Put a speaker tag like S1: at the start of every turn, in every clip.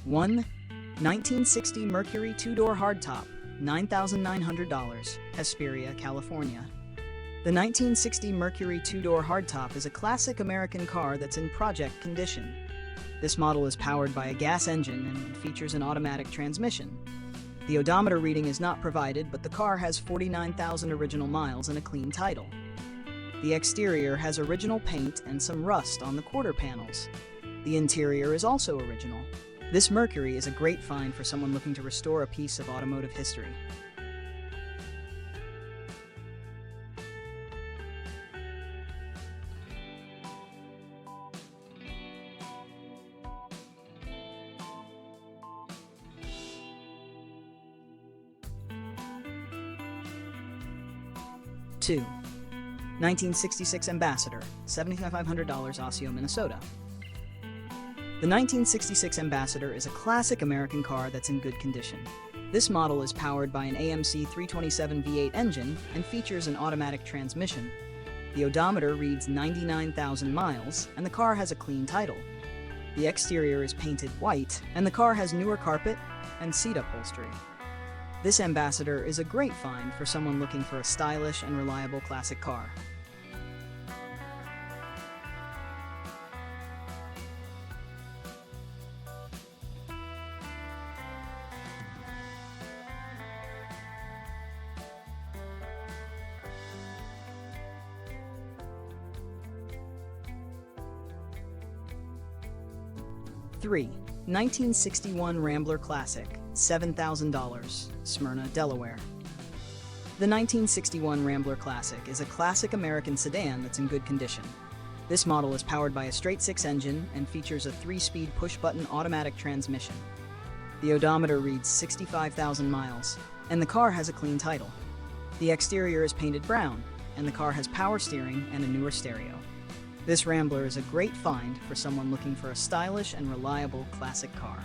S1: 1. 1960 Mercury two-door hardtop, $9,900, Hesperia, California. The 1960 Mercury two-door hardtop is a classic American car that's in project condition. This model is powered by a gas engine and features an automatic transmission. The odometer reading is not provided, but the car has 49,000 original miles and a clean title. The exterior has original paint and some rust on the quarter panels. The interior is also original. This Mercury is a great find for someone looking to restore a piece of automotive history. Two. 1966 Ambassador, $7,500, Osseo, Minnesota. The 1966 Ambassador is a classic American car that's in good condition. This model is powered by an AMC 327 V8 engine and features an automatic transmission. The odometer reads 99,000 miles, and the car has a clean title. The exterior is painted white, and the car has newer carpet and seat upholstery. This Ambassador is a great find for someone looking for a stylish and reliable classic car. Three. 1961 Rambler Classic, $7,000, Smyrna, Delaware. The 1961 Rambler Classic is a classic American sedan that's in good condition. This model is powered by a straight-six engine and features a 3-speed push-button automatic transmission. The odometer reads 65,000 miles, and the car has a clean title. The exterior is painted brown, and the car has power steering and a newer stereo. This Rambler is a great find for someone looking for a stylish and reliable classic car.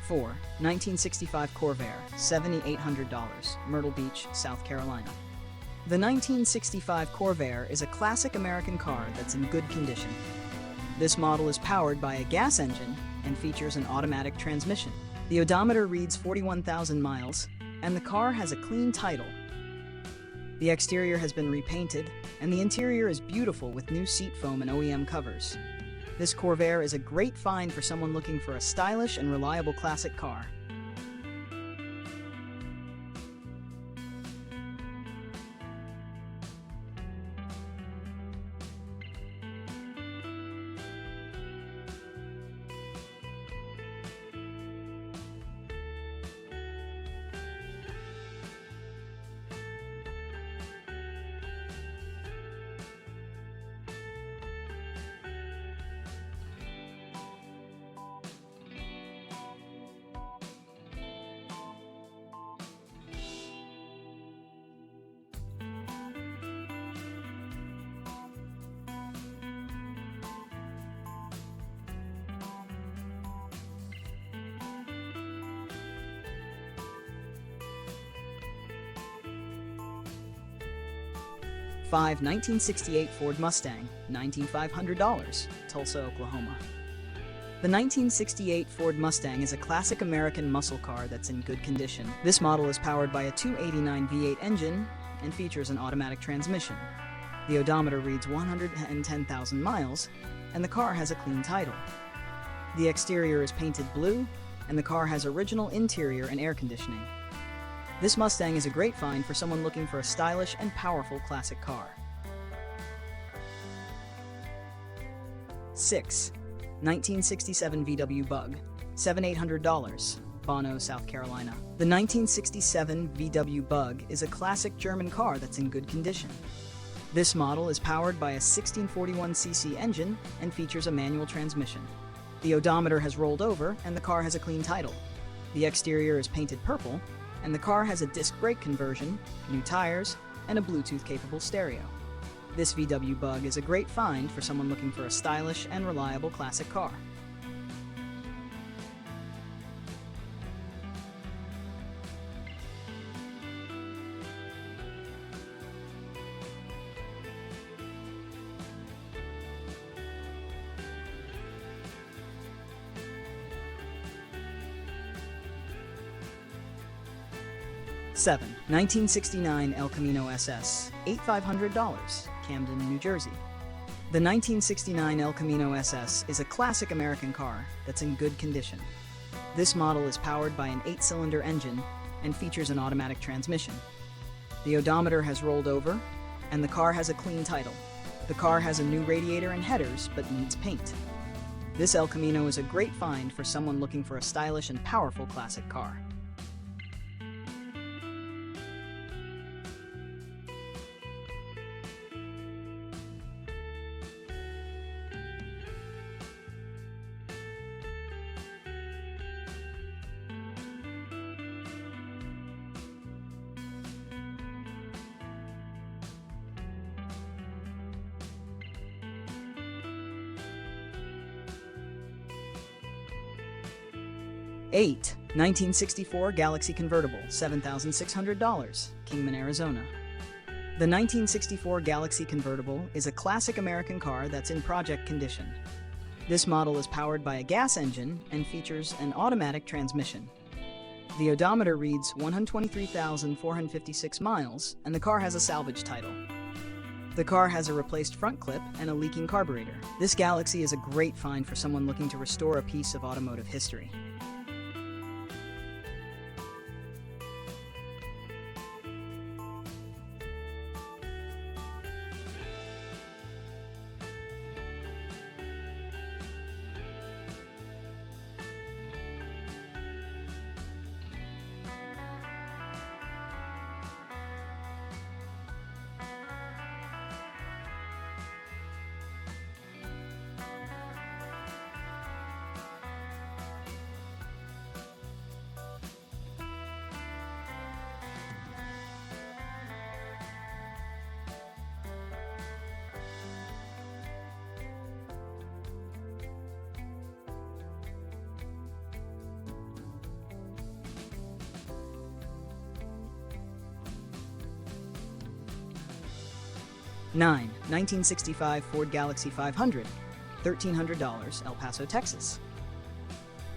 S1: Four. 1965 Corvair, $7,800, Myrtle Beach, South Carolina. The 1965 Corvair is a classic American car that's in good condition. This model is powered by a gas engine and features an automatic transmission. The odometer reads 41,000 miles, and the car has a clean title. The exterior has been repainted, and the interior is beautiful with new seat foam and OEM covers. This Corvair is a great find for someone looking for a stylish and reliable classic car. Five. 1968 Ford Mustang, $19,500, Tulsa, Oklahoma. The 1968 Ford Mustang is a classic American muscle car that's in good condition. This model is powered by a 289 V8 engine and features an automatic transmission. The odometer reads 110,000 miles, and the car has a clean title. The exterior is painted blue, and the car has original interior and air conditioning. This Mustang is a great find for someone looking for a stylish and powerful classic car. 6. 1967 VW Bug, $7,800, Bono, South Carolina. The 1967 VW Bug is a classic German car that's in good condition. This model is powered by a 1641cc engine and features a manual transmission. The odometer has rolled over and the car has a clean title. The exterior is painted purple, and the car has a disc brake conversion, new tires, and a Bluetooth-capable stereo. This VW Bug is a great find for someone looking for a stylish and reliable classic car.
S2: Seven, 1969 El Camino SS, $8,500, Camden, New Jersey. The 1969 El Camino SS is a classic American car that's in good condition. This model is powered by an 8-cylinder engine and features an automatic transmission. The odometer has rolled over, and the car has a clean title. The car has a new radiator and headers, but needs paint. This El Camino is a great find for someone looking for a stylish and powerful classic car.
S1: Eight, 1964 Galaxy Convertible, $7,600, Kingman, Arizona. The 1964 Galaxy Convertible is a classic American car that's in project condition. This model is powered by a gas engine and features an automatic transmission. The odometer reads 123,456 miles, and the car has a salvage title. The car has a replaced front clip and a leaking carburetor. This Galaxy is a great find for someone looking to restore a piece of automotive history.
S2: Nine, 1965 Ford Galaxy 500, $1,300, El Paso, Texas.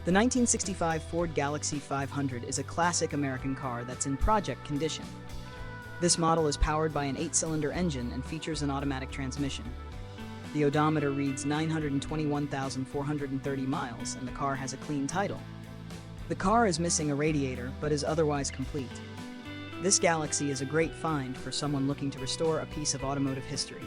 S2: The 1965 Ford Galaxy 500 is a classic American car that's in project condition. This model is powered by an 8-cylinder engine and features an automatic transmission. The odometer reads 921,430 miles, and the car has a clean title. The car is missing a radiator, but is otherwise complete. This Galaxy is a great find for someone looking to restore a piece of automotive history.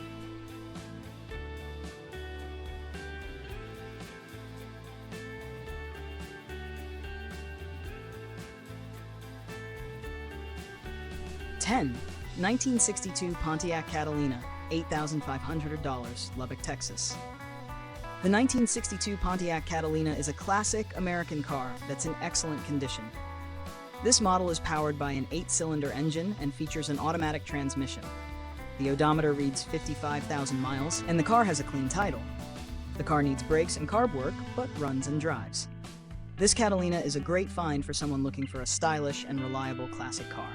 S2: Ten, 1962 Pontiac Catalina, $8,500, Lubbock, Texas. The 1962 Pontiac Catalina is a classic American car that's in excellent condition. This model is powered by an 8-cylinder engine and features an automatic transmission. The odometer reads 55,000 miles, and the car has a clean title. The car needs brakes and carb work, but runs and drives. This Catalina is a great find for someone looking for a stylish and reliable classic car.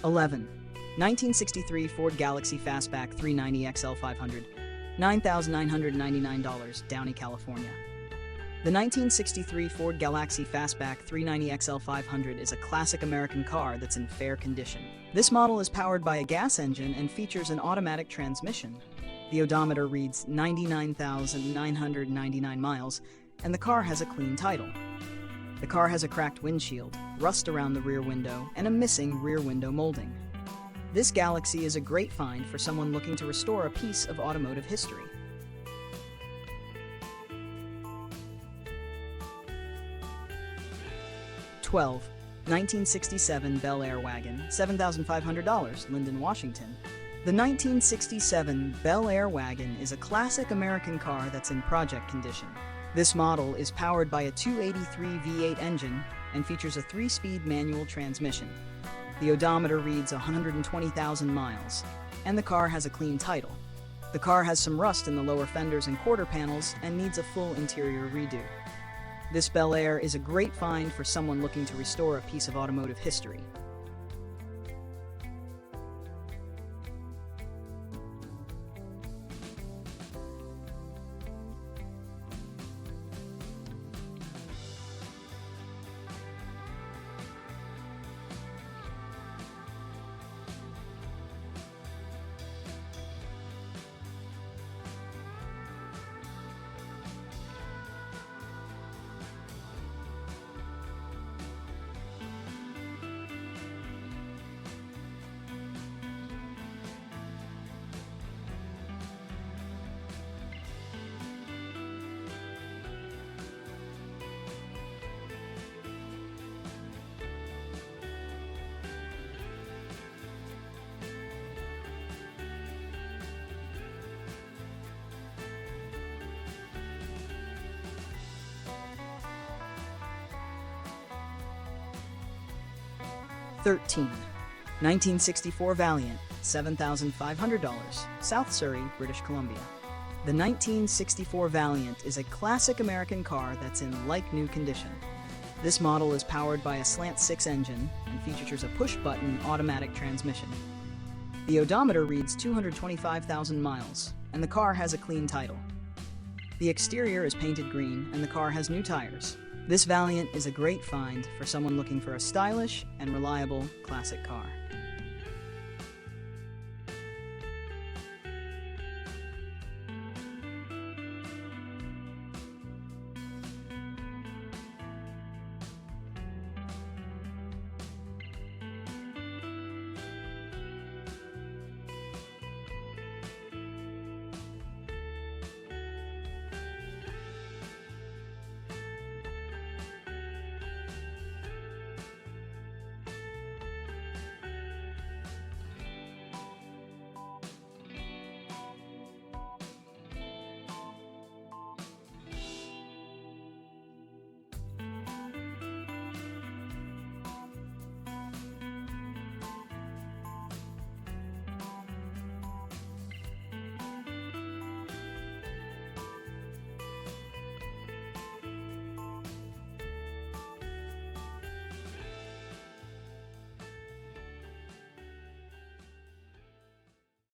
S2: Eleven, 1963 Ford Galaxy Fastback 390 XL 500, $9,999, Downey, California. The 1963 Ford Galaxy Fastback 390 XL 500 is a classic American car that's in fair condition. This model is powered by a gas engine and features an automatic transmission. The odometer reads 99,999 miles, and the car has a clean title. The car has a cracked windshield, rust around the rear window, and a missing rear window molding. This Galaxy is a great find for someone looking to restore a piece of automotive history. 12. 1967 Bel Air wagon, $7,500, Linden, Washington. The 1967 Bel Air wagon is a classic American car that's in project condition. This model is powered by a 283 V8 engine and features a 3-speed manual transmission. The odometer reads 120,000 miles, and the car has a clean title. The car has some rust in the lower fenders and quarter panels and needs a full interior redo. This Bel Air is a great find for someone looking to restore a piece of automotive history. (13) 1964 Valiant, $7,500, South Surrey, British Columbia. The 1964 Valiant is a classic American car that's in like-new condition. This model is powered by a slant-6 engine and features a push-button automatic transmission. The odometer reads 225,000 miles, and the car has a clean title. The exterior is painted green, and the car has new tires. This Valiant is a great find for someone looking for a stylish and reliable classic car.